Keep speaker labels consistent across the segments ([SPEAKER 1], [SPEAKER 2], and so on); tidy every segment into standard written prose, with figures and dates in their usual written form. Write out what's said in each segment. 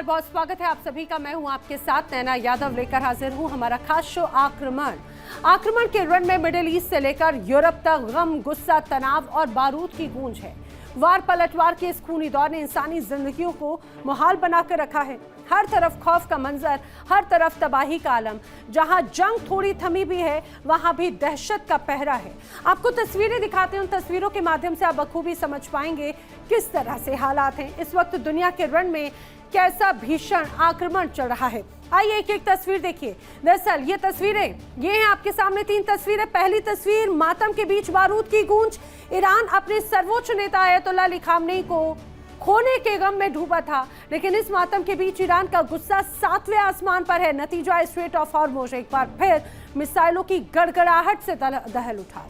[SPEAKER 1] नमस्कार, बहुत स्वागत है आप सभी का। मैं हूं आपके साथ नैना यादव, लेकर हाजिर हूं हमारा खास शो आक्रमण के रण में मिडिल ईस्ट से लेकर यूरोप तक गम, गुस्सा, तनाव और बारूद की गूंज है। वार पलटवार के इस खूनी दौर ने इंसानी जिंदगियों को मुहाल बनाकर रखा है। हर तरफ खौफ का मंजर, हर तरफ तबाही का आलम। जहां जंग थोड़ी थमी भी है, वहां भी दहशत का पहरा है। आपको तस्वीरें दिखाते हैं, उन तस्वीरों के माध्यम से आप बखूबी समझ पाएंगे किस तरह से हालात हैं। इस वक्त दुनिया के रण में कैसा भीषण आक्रमण चल रहा है। आइए एक एक तस्वीर देखिए। दरअसल ये तस्वीरें, ये हैं आपके सामने 3 तस्वीरें। पहली तस्वीर, मातम के बीच बारूद की गूंज। ईरान अपने सर्वोच्च नेता आयतुल्लाह अली खामनेई को खोने के गम में डूबा था, लेकिन इस मातम के बीच ईरान का गुस्सा 7वें आसमान पर है। नतीजा स्ट्रेट ऑफ हॉर्मुज़ एक बार फिर मिसाइलों की गड़गड़ाहट से दहल उठा।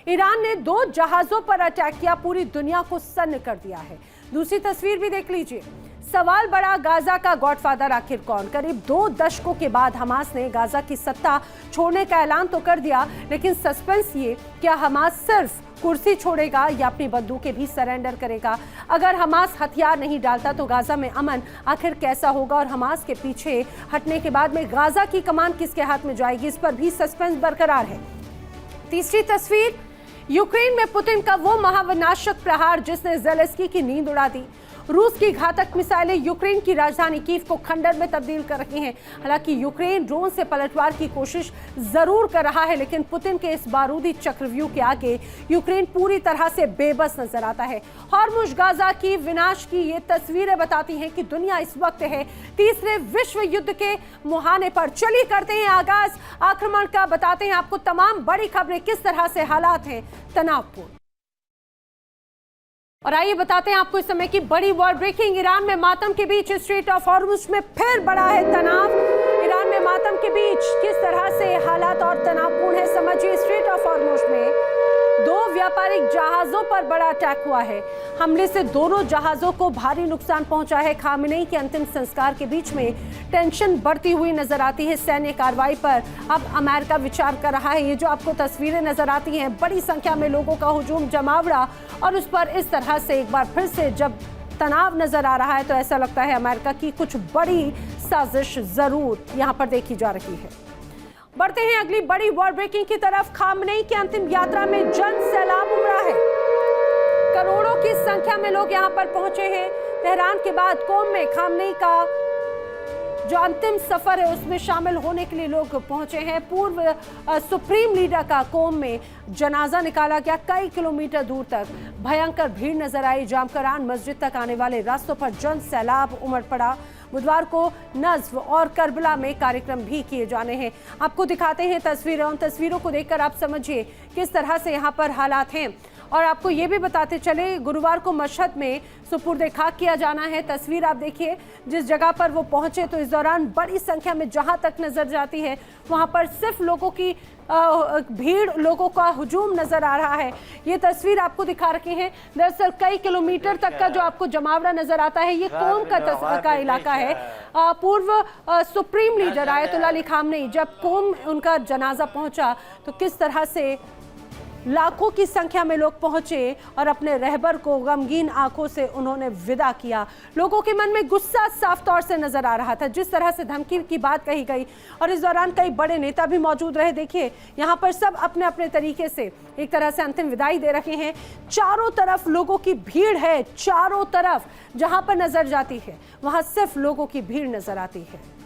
[SPEAKER 1] ईरान ने 2 जहाजों पर अटैक किया, पूरी दुनिया को सन्न कर दिया है। दूसरी तस्वीर भी देख लीजिए। सवाल बड़ा, गाजा का गॉडफादर आखिर कौन? करीब 2 दशकों के बाद हमास ने गाजा की सत्ता छोड़ने का ऐलान तो कर दिया, लेकिन सस्पेंस ये, क्या हमास सिर्फ कुर्सी छोड़ेगा या अपनी बंदूकें भी सरेंडर करेगा? अगर हमास हथियार नहीं डालता तो गाजा में अमन आखिर कैसा होगा? और हमास के पीछे हटने के बाद में गाजा की कमान किसके हाथ में जाएगी? इस पर भी सस्पेंस बरकरार है। तीसरी तस्वीर, यूक्रेन में पुतिन का वो महाविनाशक प्रहार जिसने ज़ेलेंस्की की नींद उड़ा दी। रूस की घातक मिसाइलें यूक्रेन की राजधानी कीव को खंडर में तब्दील कर रही हैं। हालांकि यूक्रेन ड्रोन से पलटवार की कोशिश जरूर कर रहा है, लेकिन पुतिन के इस बारूदी चक्रव्यूह के आगे यूक्रेन पूरी तरह से बेबस नजर आता है। हॉर्मुज़, गाजा की विनाश की ये तस्वीरें बताती हैं कि दुनिया इस वक्त है तीसरे विश्व युद्ध के मुहाने पर। चलिए करते हैं आगाज आक्रमण का, बताते हैं आपको तमाम बड़ी खबरें, किस तरह से हालात हैं तनावपूर्ण। और आइए बताते हैं आपको इस समय की बड़ी वॉर ब्रेकिंग। ईरान में मातम के बीच स्ट्रेट ऑफ हॉर्मुज़ में फिर बढ़ा है तनाव। ईरान में मातम के बीच किस तरह से हालात और तनावपूर्ण है, समझिए। स्ट्रेट ऑफ हॉर्मुज़ में 2 व्यापारिक जहाजों पर बड़ा अटैक हुआ है। हमले से दोनों जहाजों को भारी नुकसान पहुंचा है। खामेनेई के अंतिम संस्कार के बीच में टेंशन बढ़ती हुई नजर आती है। सैन्य कार्रवाई पर अब अमेरिका विचार कर रहा है। ये जो आपको तस्वीरें नजर आती हैं, बड़ी संख्या में लोगों का हुजूम, जमावड़ा, और उस पर इस तरह से एक बार फिर से जब तनाव नजर आ रहा है तो ऐसा लगता है अमेरिका की कुछ बड़ी साजिश जरूर यहां पर देखी जा रही है। बढ़ते हैं अगली बड़ी वॉर ब्रेकिंग की तरफ। खामनेई की अंतिम यात्रा में जन सैलाब उमड़ा है। करोड़ों की संख्या में लोग यहां पर पहुंचे हैं। तेहरान के बाद कोम में खामनेई का जो अंतिम सफर है उसमें शामिल होने के लिए लोग पहुंचे हैं। पूर्व सुप्रीम लीडर का कोम में जनाजा निकाला गया। कई किलोमीटर दूर तक भयंकर भीड़ नजर आई। जामकरान मस्जिद तक आने वाले रास्तों पर जन सैलाब उमड़ पड़ा। बुधवार को नज़्व और करबला में कार्यक्रम भी किए जाने हैं। आपको दिखाते हैं तस्वीरें, उन तस्वीरों को देखकर आप समझिए किस तरह से यहाँ पर हालात हैं। और आपको ये भी बताते चले, गुरुवार को मशहद में सुपुर्द खाक किया जाना है। तस्वीर आप देखिए, जिस जगह पर वो पहुंचे तो इस दौरान बड़ी संख्या में जहां तक नजर जाती है वहां पर सिर्फ लोगों की भीड़, लोगों का हुजूम नजर आ रहा है। ये तस्वीर आपको दिखा रखे हैं। दरअसल कई किलोमीटर तक का जो आपको जमावड़ा नजर आता है, ये कोम का इलाका है। पूर्व supreme leader Ayatollah Ali Khamenei, जब कोम उनका जनाजा पहुंचा तो किस तरह से लाखों की संख्या में लोग पहुंचे और अपने रहबर को गमगीन आंखों से उन्होंने विदा किया। लोगों के मन में गुस्सा साफ तौर से नजर आ रहा था, जिस तरह से धमकी की बात कही गई। और इस दौरान कई बड़े नेता भी मौजूद रहे। देखिए यहाँ पर सब अपने अपने तरीके से एक तरह से अंतिम विदाई दे रखे हैं। चारों तरफ लोगों की भीड़ है, चारों तरफ जहां पर नजर जाती है वहां सिर्फ लोगों की भीड़ नजर आती है।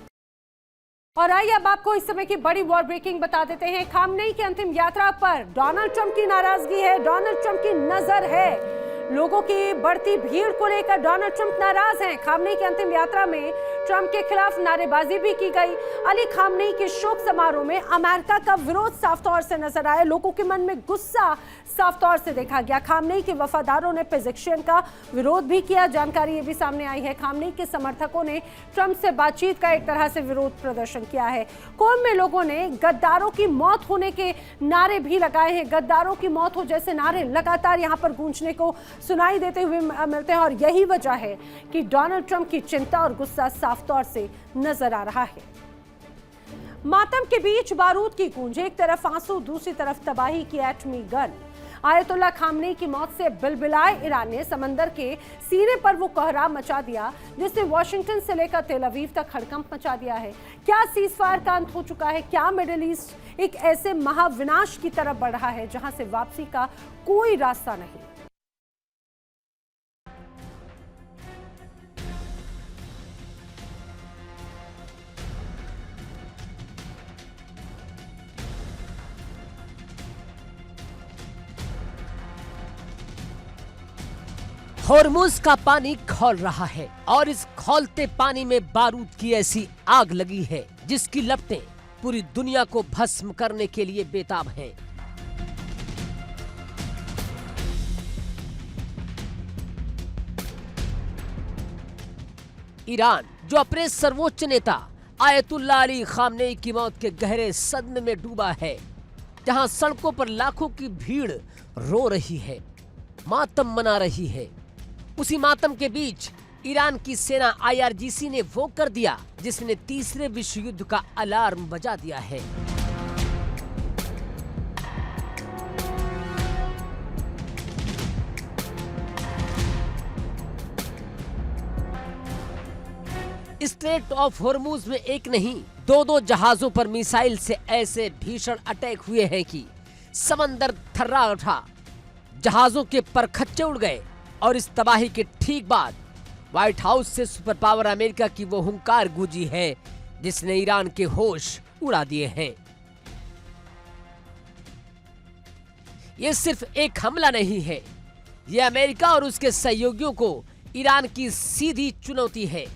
[SPEAKER 1] और आइए अब आपको इस समय की बड़ी वॉर ब्रेकिंग बता देते हैं। खामनेई की अंतिम यात्रा पर डोनाल्ड ट्रंप की नाराजगी है, डोनाल्ड ट्रंप की नजर है। लोगों की बढ़ती भीड़ को लेकर डोनाल्ड ट्रंप नाराज हैं। खामनेई की अंतिम यात्रा में ट्रंप के खिलाफ नारेबाजी भी की गई। अली खामनेई के शोक समारोह में अमेरिका का विरोध साफ तौर से नजर आया। लोगों के मन में गुस्सा साफ तौर से देखा गया। खामनेई के वफादारों ने पेजेशियन का विरोध भी किया। जानकारी ये भी सामने आई है, खामनेई के समर्थकों ने ट्रंप से बातचीत का एक तरह से विरोध प्रदर्शन किया है। कोम में लोगों ने गद्दारों की मौत होने के नारे भी लगाए हैं। गद्दारों की मौत हो जैसे नारे लगातार यहाँ पर गूंजने को सुनाई देते हुए मिलते हैं। और यही वजह है कि डोनाल्ड ट्रंप की चिंता और गुस्सा साफ तौर से नजर आ रहा है। मातम के बीच बारूद की गूंज, एक तरफ आंसू, दूसरी तरफ तबाही की एटमी गन। आयतुल्ला खामनेई की मौत से बिलबिलाए ईरान ने समंदर के सीने पर वो कोहराम मचा दिया जिसने वॉशिंगटन से लेकर तेल अवीव तक हड़कंप मचा दिया है। क्या सीजफायर का अंत हो चुका है? क्या मिडिल ईस्ट एक ऐसे महाविनाश की तरफ बढ़ रहा है जहां से वापसी का कोई रास्ता नहीं?
[SPEAKER 2] होर्मुज का पानी खौल रहा है और इस खौलते पानी में बारूद की ऐसी आग लगी है जिसकी लपटें पूरी दुनिया को भस्म करने के लिए बेताब हैं। ईरान जो अपने सर्वोच्च नेता आयतुल्ला अली खामनेई की मौत के गहरे सदमे में डूबा है, जहां सड़कों पर लाखों की भीड़ रो रही है, मातम मना रही है, उसी मातम के बीच ईरान की सेना IRGC ने वो कर दिया जिसने तीसरे विश्व युद्ध का अलार्म बजा दिया है। स्ट्रेट ऑफ होर्मुज में एक नहीं दो जहाजों पर मिसाइल से ऐसे भीषण अटैक हुए हैं कि समंदर थर्रा उठा, जहाजों के परखच्चे उड़ गए और इस तबाही के ठीक बाद व्हाइट हाउस से सुपर पावर अमेरिका की वो हुंकार गूंजी है जिसने ईरान के होश उड़ा दिए हैं। ये सिर्फ एक हमला नहीं है, ये अमेरिका और उसके सहयोगियों को ईरान की सीधी चुनौती है।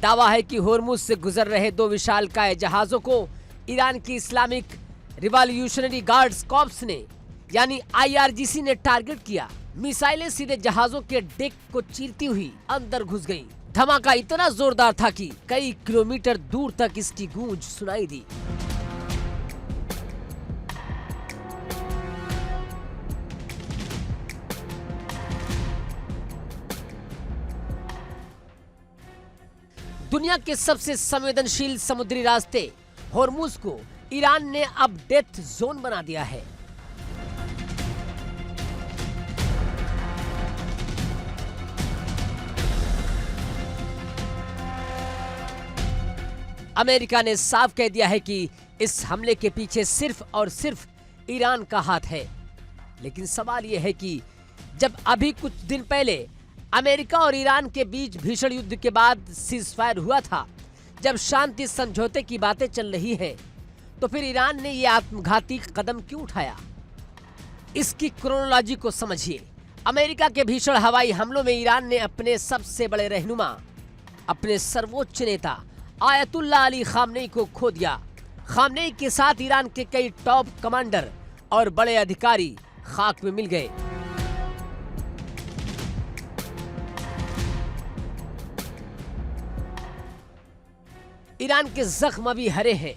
[SPEAKER 2] दावा है कि होर्मुज से गुजर रहे दो विशालकाय जहाजों को ईरान की इस्लामिक रिवॉल्यूशनरी गार्ड्स कॉर्प्स ने यानी IRGC ने टारगेट किया। मिसाइलें सीधे जहाजों के डेक को चीरती हुई अंदर घुस गईं। धमाका इतना जोरदार था कि कई किलोमीटर दूर तक इसकी गूंज सुनाई दी। दुनिया के सबसे संवेदनशील समुद्री रास्ते होर्मुज को ईरान ने अब डेथ जोन बना दिया है। अमेरिका ने साफ कह दिया है कि इस हमले के पीछे सिर्फ और सिर्फ ईरान का हाथ है। लेकिन सवाल यह है कि जब अभी कुछ दिन पहले अमेरिका और ईरान के बीच भीषण युद्ध के बाद सीजफायर हुआ था, जब शांति समझौते की बातें चल रही हैं, तो फिर ईरान ने यह आत्मघाती कदम क्यों उठाया? इसकी क्रोनोलॉजी को समझिए। अमेरिका के भीषण हवाई हमलों में ईरान ने अपने सबसे बड़े रहनुमा, अपने सर्वोच्च नेता आयतुल्ला अली खामनेई को खो दिया। खामनेई के साथ ईरान के कई टॉप कमांडर और बड़े अधिकारी खाक में मिल गए। ईरान के जख्म अभी हरे हैं।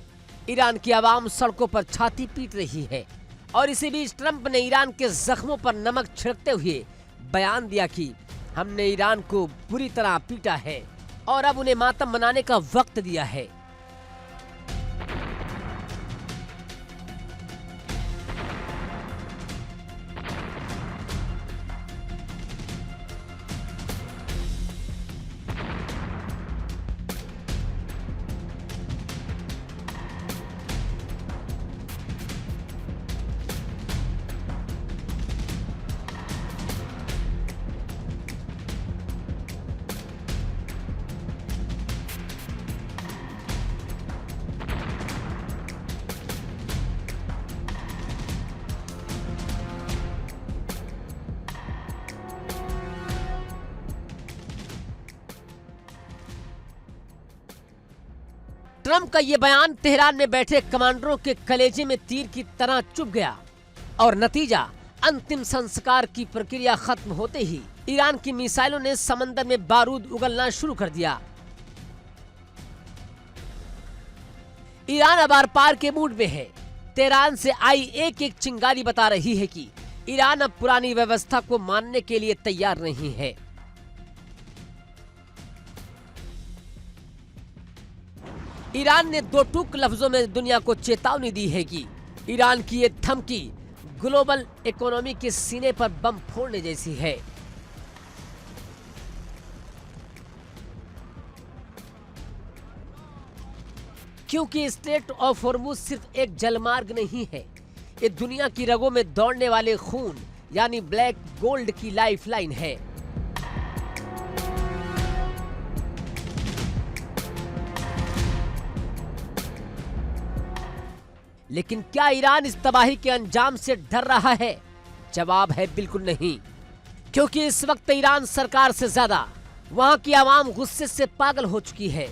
[SPEAKER 2] ईरान की आवाम सड़कों पर छाती पीट रही है और इसी बीच ट्रंप ने ईरान के जख्मों पर नमक छिड़कते हुए बयान दिया कि हमने ईरान को बुरी तरह पीटा है और अब उन्हें मातम मनाने का वक्त दिया है। ट्रंप का यह बयान तेहरान में बैठे कमांडरों के कलेजे में तीर की तरह चुभ गया और नतीजा अंतिम संस्कार की प्रक्रिया खत्म होते ही ईरान की मिसाइलों ने समंदर में बारूद उगलना शुरू कर दिया। ईरान अब आर पार के मूड में है। तेहरान से आई एक एक चिंगारी बता रही है कि ईरान अब पुरानी व्यवस्था को मानने के लिए तैयार नहीं है। ईरान ने दो टूक लफ्जों में दुनिया को चेतावनी दी है कि ईरान की ये धमकी ग्लोबल इकोनॉमी के सीने पर बम फोड़ने जैसी है। क्योंकि स्ट्रेट ऑफ हॉर्मुज सिर्फ एक जलमार्ग नहीं है, ये दुनिया की रगों में दौड़ने वाले खून यानी ब्लैक गोल्ड की लाइफलाइन है। लेकिन क्या ईरान इस तबाही के अंजाम से डर रहा है? जवाब है बिल्कुल नहीं, क्योंकि इस वक्त ईरान सरकार से ज्यादा वहां की आवाम गुस्से से पागल हो चुकी है।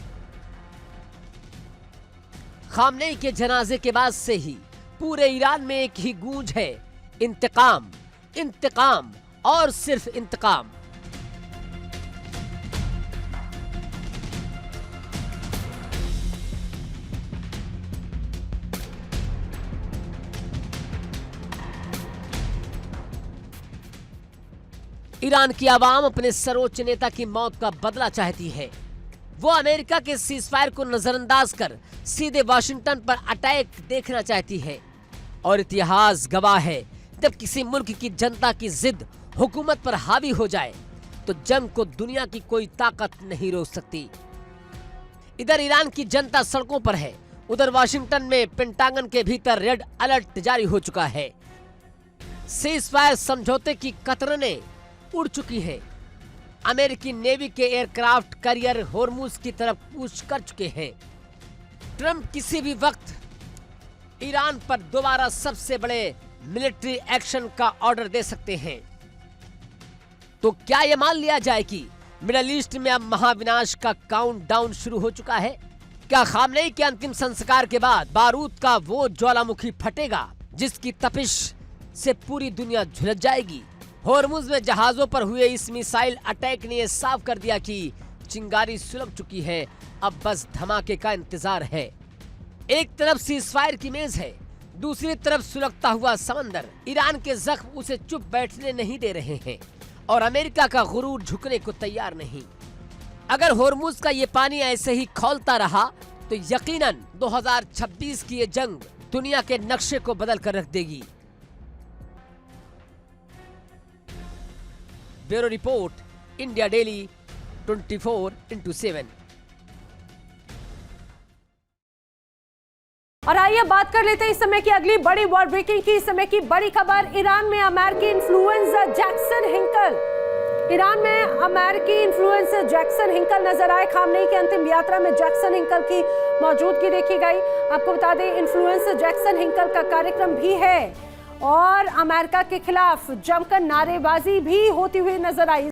[SPEAKER 2] खामनेई के जनाजे के बाद से ही पूरे ईरान में एक ही गूंज है, इंतकाम, इंतकाम और सिर्फ इंतकाम। ईरान की आवाम अपने सर्वोच्च नेता की मौत का बदला चाहती है। वो अमेरिका के सीजफायर को नजरअंदाज कर सीधे वाशिंगटन पर अटैक देखना चाहती है। और इतिहास गवाह है, जब किसी मुल्क की जनता की जिद हुकूमत पर हावी हो जाए तो जंग को दुनिया की कोई ताकत नहीं रोक सकती। इधर ईरान की जनता सड़कों पर है, उधर वाशिंगटन में पेंटागन के भीतर रेड अलर्ट जारी हो चुका है। सीजफायर समझौते की कतरने उड़ चुकी है। अमेरिकी नेवी के एयरक्राफ्ट कैरियर हॉर्मुज की तरफ कूच कर चुके हैं। ट्रंप किसी भी वक्त ईरान पर दोबारा सबसे बड़े मिलिट्री एक्शन का ऑर्डर दे सकते हैं। तो क्या यह मान लिया जाए कि मिडल ईस्ट में अब महाविनाश का काउंटडाउन शुरू हो चुका है? क्या खामनेई के अंतिम संस्कार के बाद बारूद का वो ज्वालामुखी फटेगा जिसकी तपिश से पूरी दुनिया झुलस जाएगी? हॉर्मुज में जहाजों पर हुए इस मिसाइल अटैक ने साफ कर दिया कि चिंगारी सुलग चुकी है, अब बस धमाके का इंतजार है। एक तरफ सीजफायर की मेज है, दूसरी तरफ सुलगता हुआ समंदर। ईरान के जख्म उसे चुप बैठने नहीं दे रहे हैं और अमेरिका का गुरूर झुकने को तैयार नहीं। अगर हॉर्मुज का ये पानी ऐसे ही खौलता रहा तो यकीनन 2026 की ये जंग दुनिया के नक्शे को बदल कर रख देगी। Bureau report, India daily 24/7।
[SPEAKER 1] और आइए बात कर लेते हैं इस समय की अगली बड़ी वॉर ब्रेकिंग की। इस समय की बड़ी खबर, ईरान में अमेरिकी इन्फ्लुएंसर जैक्सन हिंकल। ईरान में अमेरिकी इन्फ्लुएंसर जैक्सन हिंकल नजर आए। खामनेई की अंतिम यात्रा में जैक्सन हिंकल की मौजूदगी देखी गई। आपको बता दें, इन्फ्लुएंसर जैक्सन हिंकल का कार्यक्रम भी है और अमेरिका के खिलाफ जमकर नारेबाजी भी होती हुई नजर आई।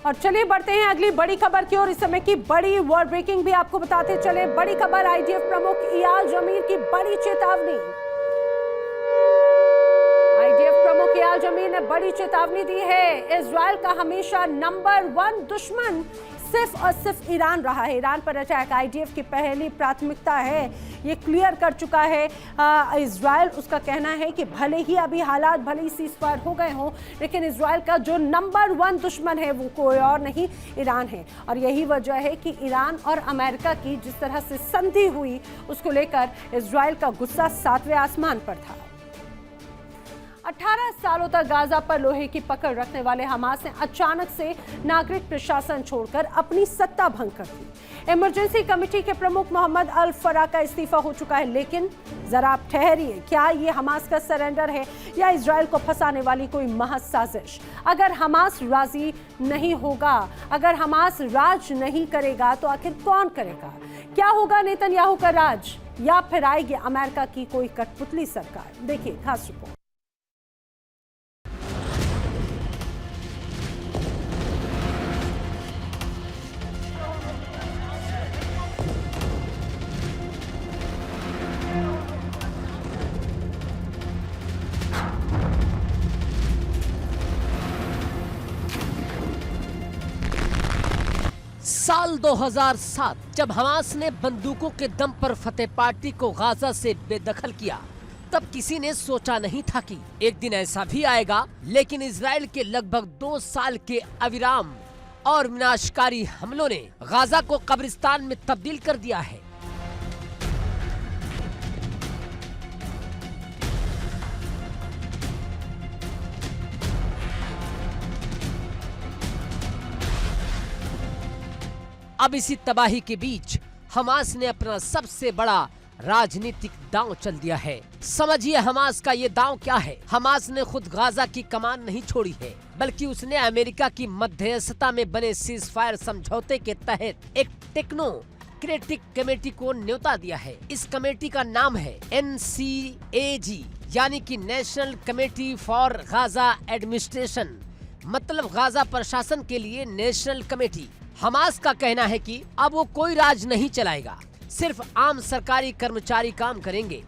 [SPEAKER 1] और चलिए बढ़ते हैं अगली बड़ी खबर की ओर। इस समय की बड़ी वॉर ब्रेकिंग भी आपको बताते चले। बड़ी खबर, आईडीएफ प्रमुख इयाल जमीर की बड़ी चेतावनी। आईडीएफ प्रमुख इयाल जमीर ने बड़ी चेतावनी दी है। इजराइल का हमेशा नंबर 1 दुश्मन सिर्फ और सिर्फ ईरान रहा है। ईरान पर अटैक आईडीएफ की पहली प्राथमिकता है, ये क्लियर कर चुका है इजराइल। उसका कहना है कि भले ही अभी हालात भले ही सीजफायर हो गए हों, लेकिन इजराइल का जो नंबर 1 दुश्मन है वो कोई और नहीं, ईरान है। और यही वजह है कि ईरान और अमेरिका की जिस तरह से संधि हुई, उसको लेकर इजराइल का गुस्सा 7वें आसमान पर था। 18 सालों तक गाजा पर लोहे की पकड़ रखने वाले हमास ने अचानक से नागरिक प्रशासन छोड़कर अपनी सत्ता भंग कर दी। इमरजेंसी कमेटी के प्रमुख मोहम्मद अल फरा का इस्तीफा हो चुका है। लेकिन जरा आप ठहरिए, क्या ये हमास का सरेंडर है या इजराइल को फंसाने वाली कोई महज साजिश? अगर हमास राजी नहीं होगा, अगर हमास राज नहीं करेगा तो आखिर कौन करेगा? क्या होगा नेतन्याहू का राज या फिर आएगी अमेरिका की कोई कठपुतली सरकार? देखिए खास रिपोर्ट।
[SPEAKER 2] साल 2007 जब हमास ने बंदूकों के दम पर फतेह पार्टी को गाजा से बेदखल किया, तब किसी ने सोचा नहीं था कि एक दिन ऐसा भी आएगा। लेकिन इजराइल के लगभग 2 साल के अविराम और विनाशकारी हमलों ने गाजा को कब्रिस्तान में तब्दील कर दिया है। अब इसी तबाही के बीच हमास ने अपना सबसे बड़ा राजनीतिक दांव चल दिया है। समझिए हमास का ये दांव क्या है। हमास ने खुद गाजा की कमान नहीं छोड़ी है, बल्कि उसने अमेरिका की मध्यस्थता में बने सीज फायर समझौते के तहत एक टेक्नोक्रेटिक कमेटी को न्योता दिया है। इस कमेटी का नाम है NCAG, यानी कि national committee for Gaza administration, मतलब गाजा प्रशासन के लिए नेशनल कमेटी। हमास का कहना है कि अब वो कोई राज नहीं चलाएगा, सिर्फ आम सरकारी कर्मचारी काम करेंगे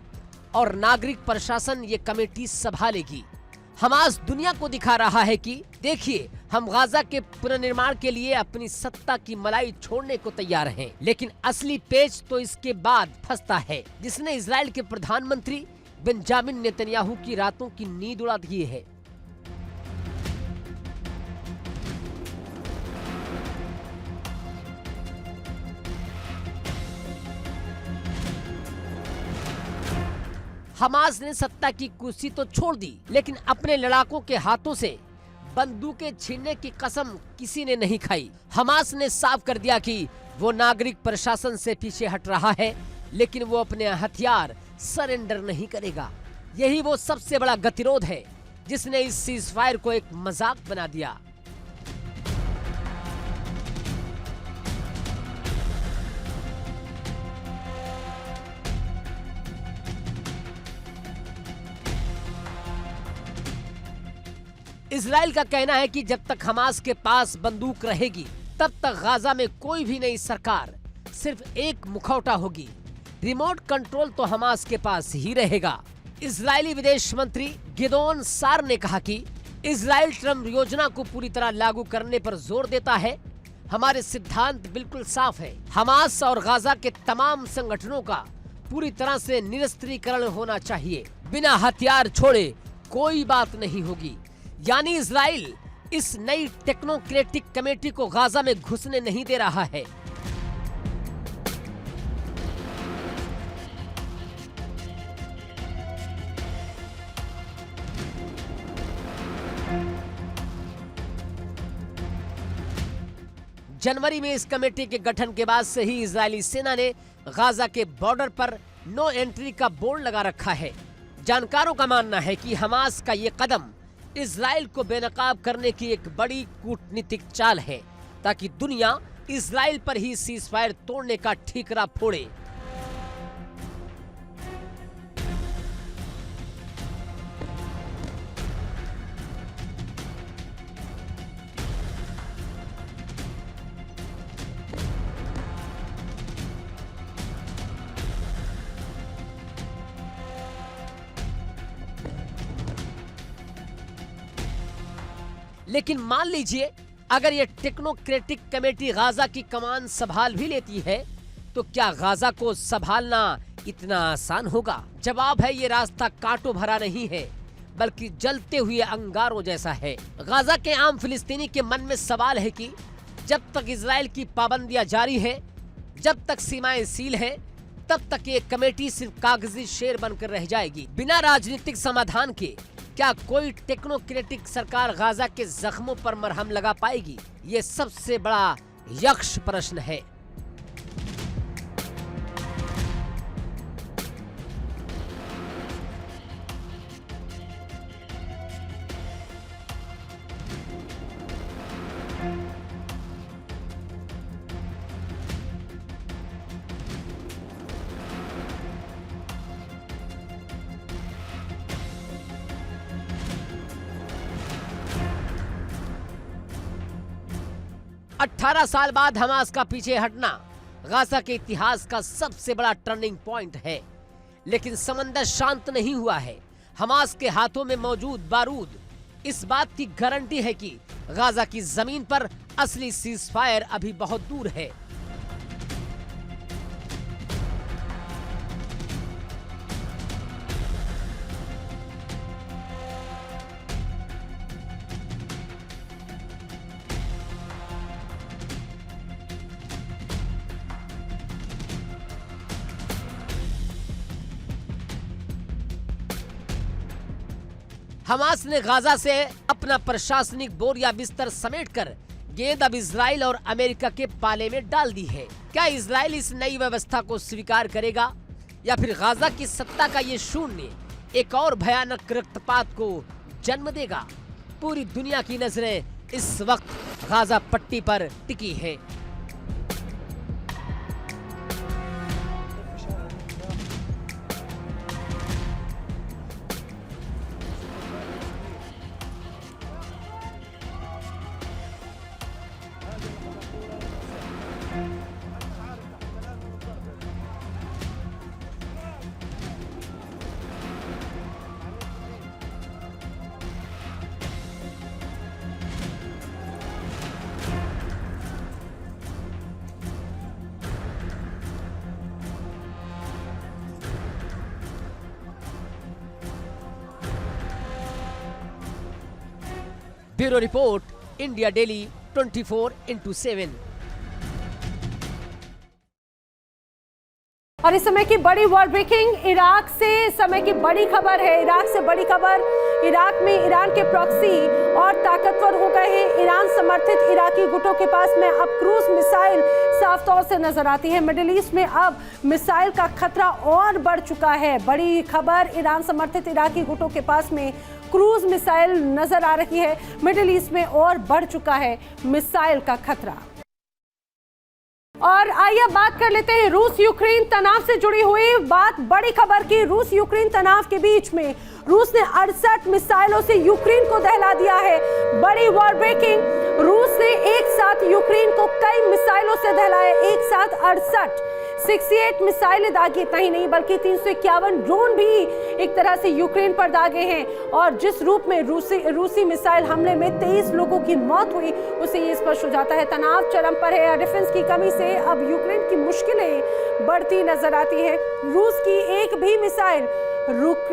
[SPEAKER 2] और नागरिक प्रशासन ये कमेटी संभालेगी। हमास दुनिया को दिखा रहा है कि देखिए, हम गाजा के पुनर्निर्माण के लिए अपनी सत्ता की मलाई छोड़ने को तैयार हैं। लेकिन असली पेच तो इसके बाद फंसता है, जिसने इजराइल के प्रधानमंत्री बेंजामिन नेतन्याहू की रातों की नींद उड़ा दी है। हमास ने सत्ता की कुर्सी तो छोड़ दी, लेकिन अपने लड़ाकों के हाथों से बंदूकें छीनने की कसम किसी ने नहीं खाई। हमास ने साफ कर दिया कि वो नागरिक प्रशासन से पीछे हट रहा है, लेकिन वो अपने हथियार सरेंडर नहीं करेगा। यही वो सबसे बड़ा गतिरोध है जिसने इस सीज फायर को एक मजाक बना दिया। इजराइल का कहना है कि जब तक हमास के पास बंदूक रहेगी, तब तक गाजा में कोई भी नई सरकार सिर्फ एक मुखौटा होगी। रिमोट कंट्रोल तो हमास के पास ही रहेगा। इजरायली विदेश मंत्री गिदोन सार ने कहा कि इजराइल ट्रम्प योजना को पूरी तरह लागू करने पर जोर देता है। हमारे सिद्धांत बिल्कुल साफ है। हमास और गाजा के तमाम संगठनों का पूरी तरह से निरस्त्रीकरण होना चाहिए। बिना हथियार छोड़े कोई बात नहीं होगी। यानी इजराइल इस नई टेक्नोक्रेटिक कमेटी को गाजा में घुसने नहीं दे रहा है। जनवरी में इस कमेटी के गठन के बाद से ही इजरायली सेना ने गाजा के बॉर्डर पर नो एंट्री का बोर्ड लगा रखा है। जानकारों का मानना है कि हमास का ये कदम इजराइल को बेनकाब करने की एक बड़ी कूटनीतिक चाल है, ताकि दुनिया इजराइल पर ही सीज फायर तोड़ने का ठीकरा फोड़े। लेकिन मान लीजिए अगर ये टेक्नोक्रेटिक कमेटी गाजा की कमान संभाल भी लेती है, तो क्या गाजा को संभालना इतना आसान होगा? जवाब है, ये रास्ता कांटों भरा नहीं है, बल्कि जलते हुए अंगारों जैसा है। गाजा के आम फिलिस्तीनी के मन में सवाल है कि जब तक इजराइल की पाबंदियां जारी है, जब तक सीमाएं सील हैं, तब तक ये कमेटी सिर्फ कागजी शेर बनकर रह जाएगी। बिना राजनीतिक समाधान के क्या कोई टेक्नोक्रेटिक सरकार गाजा के जख्मों पर मरहम लगा पाएगी? ये सबसे बड़ा यक्ष प्रश्न है। अठारह साल बाद हमास का पीछे हटना गाजा के इतिहास का सबसे बड़ा टर्निंग पॉइंट है। लेकिन समंदर शांत नहीं हुआ है। हमास के हाथों में मौजूद बारूद इस बात की गारंटी है कि गाजा की जमीन पर असली सीज फायर अभी बहुत दूर है। हमास ने गाजा से अपना प्रशासनिक बोरिया बिस्तर समेटकर गेंद अब इजराइल और अमेरिका के पाले में डाल दी है। क्या इजराइल इस नई व्यवस्था को स्वीकार करेगा या फिर गाजा की सत्ता का ये शून्य एक और भयानक रक्तपात को जन्म देगा? पूरी दुनिया की नजरें इस वक्त गाजा पट्टी पर टिकी है। Bureau report, India daily 24/7।
[SPEAKER 1] और इस समय की बड़ी वॉर ब्रेकिंग इराक से समय की बड़ी खबर है। इराक से बड़ी खबर, इराक में ईरान के प्रॉक्सी और ताकतवर हो गए हैं। ईरान समर्थित इराकी गुटों के पास में अब क्रूज मिसाइल साफ तौर से नजर आती है। मिडिल ईस्ट में अब मिसाइल का खतरा और बढ़ चुका है। बड़ी खबर, ईरान समर्थित इराकी गुटों के पास में क्रूज मिसाइल नजर आ रही है। मिडिल ईस्ट में और बढ़ चुका है मिसाइल का खतरा। और आइए बात कर लेते हैं रूस यूक्रेन तनाव से जुड़ी हुई बात। बड़ी खबर की, रूस यूक्रेन तनाव के बीच में रूस ने 68 मिसाइलों से यूक्रेन को दहला दिया है। बड़ी वॉर ब्रेकिंग, रूस ने एक साथ यूक्रेन को कई मिसाइलों से दहलाया। एक साथ 68 मिसाइलें दागी। इतना ही नहीं बल्कि 351 ड्रोन भी एक तरह से यूक्रेन पर दागे हैं। और जिस रूप में रूसी मिसाइल हमले में 23 लोगों की मौत हुई, उसे ये स्पष्ट हो जाता है तनाव चरम पर है। डिफेंस की कमी से अब यूक्रेन की मुश्किलें बढ़ती नजर आती है। रूस की एक भी मिसाइल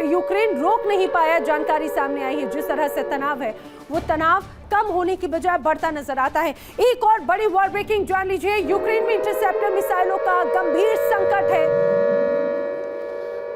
[SPEAKER 1] यूक्रेन रोक नहीं पाया। जानकारी सामने आई है जिस तरह से तनाव है, वो तनाव कम होने की बजाय बढ़ता नजर आता है। एक और बड़ी वॉर ब्रेकिंग जान लीजिए, यूक्रेन में इंटरसेप्टर मिसाइलों का गंभीर संकट है।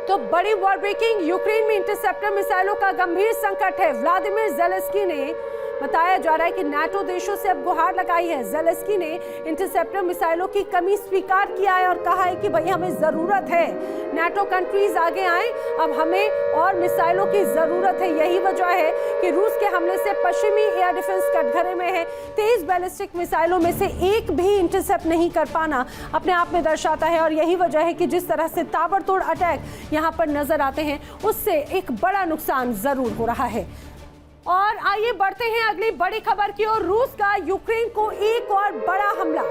[SPEAKER 1] तो बड़ी वॉर ब्रेकिंग, यूक्रेन में इंटरसेप्टर मिसाइलों का गंभीर संकट है। व्लादिमीर ज़ेलेंस्की ने बताया जा रहा है कि नाटो देशों से अब गुहार लगाई है। ज़ेलेंस्की ने इंटरसेप्टर मिसाइलों की कमी स्वीकार किया है और कहा है कि भाई हमें जरूरत है, नाटो कंट्रीज आगे आए, अब हमें और मिसाइलों की जरूरत है। यही वजह है कि रूस के हमले से पश्चिमी एयर डिफेंस कटघरे में है। 23 बैलिस्टिक मिसाइलों में से एक भी इंटरसेप्ट नहीं कर पाना अपने आप में दर्शाता है। और यही वजह है कि जिस तरह से ताबड़तोड़ अटैक यहाँ पर नजर आते हैं, उससे एक बड़ा नुकसान जरूर हो रहा है। और आइए बढ़ते हैं अगली बड़ी खबर की ओर। रूस का यूक्रेन को एक और बड़ा हमला।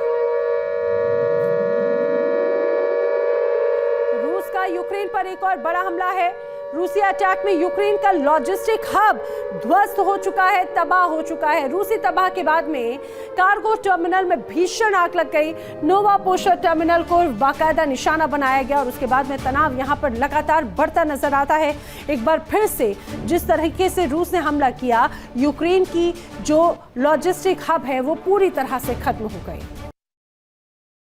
[SPEAKER 1] रूस का यूक्रेन पर एक और बड़ा हमला है। रूसी अटैक में यूक्रेन का लॉजिस्टिक हब ध्वस्त हो चुका है, तबाह हो चुका है। रूसी तबाह के बाद में कार्गो टर्मिनल में भीषण आग लग गई। नोवापोशर टर्मिनल को बाकायदा निशाना बनाया गया और उसके बाद में तनाव यहां पर लगातार बढ़ता नजर आता है। एक बार फिर से जिस तरीके से रूस ने हमला किया, यूक्रेन की जो लॉजिस्टिक हब है वो पूरी तरह से खत्म हो गई।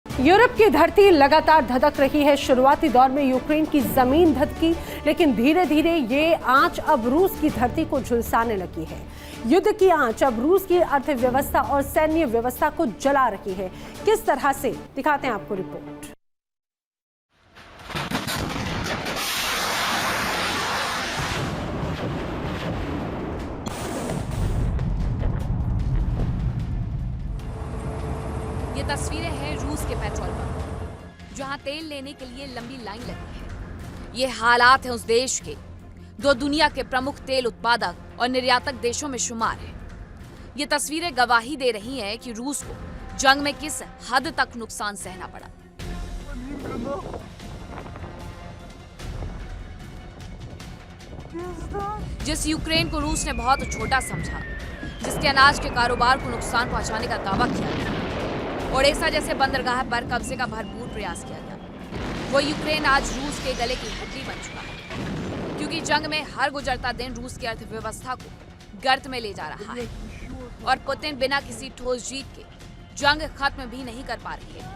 [SPEAKER 1] यूरोप की धरती लगातार धधक रही है। शुरुआती दौर में यूक्रेन की जमीन धधकी, लेकिन धीरे धीरे ये आंच अब रूस की धरती को झुलसाने लगी है। युद्ध की आंच अब रूस की अर्थव्यवस्था और सैन्य व्यवस्था को जला रही है। किस तरह से, दिखाते हैं आपको रिपोर्ट।
[SPEAKER 3] ये तस्वीरें हैं रूस के पेट्रोल पंप, जहां तेल लेने के लिए लंबी लाइन लगी है। ये हालात हैं उस देश के जो दुनिया के प्रमुख तेल उत्पादक और निर्यातक देशों में शुमार है। ये तस्वीरें गवाही दे रही हैं कि रूस को जंग में किस हद तक नुकसान सहना पड़ा। जिस यूक्रेन को रूस ने बहुत छोटा समझा, जिसके अनाज के कारोबार को नुकसान पहुंचाने का दावा किया गया, ओडेसा जैसे बंदरगाह पर कब्जे का भरपूर प्रयास किया गया, वो यूक्रेन आज रूस के गले की हड्डी बन चुका है। क्योंकि जंग में हर गुजरता दिन रूस की अर्थव्यवस्था को गर्त में ले जा रहा है और पुतिन बिना किसी ठोस जीत के जंग खत्म भी नहीं कर पा रही है।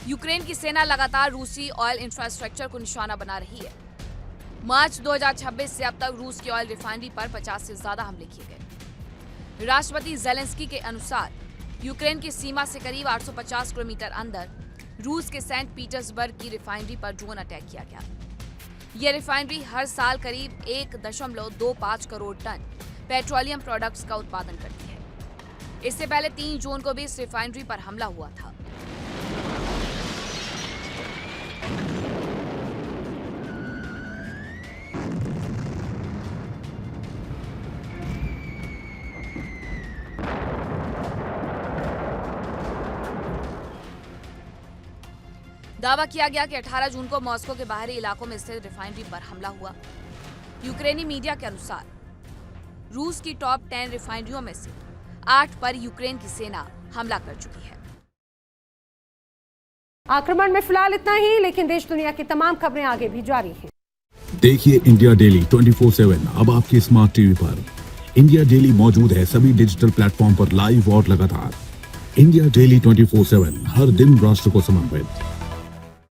[SPEAKER 3] यूक्रेन की सेना लगातार रूसी ऑयल इंफ्रास्ट्रक्चर को निशाना बना रही है। मार्च 2026 से अब तक रूस की ऑयल रिफाइनरी पर 50 से ज्यादा हमले किए गए। राष्ट्रपति जेलेंस्की के अनुसार यूक्रेन की सीमा से करीब 850 किलोमीटर अंदर रूस के सेंट पीटर्सबर्ग की रिफाइनरी पर ड्रोन अटैक किया गया। यह रिफाइनरी हर साल करीब 1.25 करोड़ टन पेट्रोलियम प्रोडक्ट्स का उत्पादन करती है। इससे पहले 3 जून को भी इस रिफाइनरी पर हमला हुआ था। दावा किया गया कि 18 जून को मॉस्को के बाहरी इलाकों में स्थित रिफाइनरी पर हमला हुआ। यूक्रेनी मीडिया के अनुसार रूस की टॉप 10 रिफाइनरियों में से 8 पर यूक्रेन की सेना हमला कर चुकी है।
[SPEAKER 1] आक्रमण में फिलहाल इतना ही, लेकिन देश दुनिया की तमाम खबरें आगे भी जारी हैं।
[SPEAKER 4] देखिए इंडिया डेली 24/7 अब आपके स्मार्ट टीवी पर। इंडिया डेली मौजूद है सभी डिजिटल प्लेटफॉर्म पर लाइव और लगातार। इंडिया डेली 24/7 हर दिन राष्ट्र को समर्पित।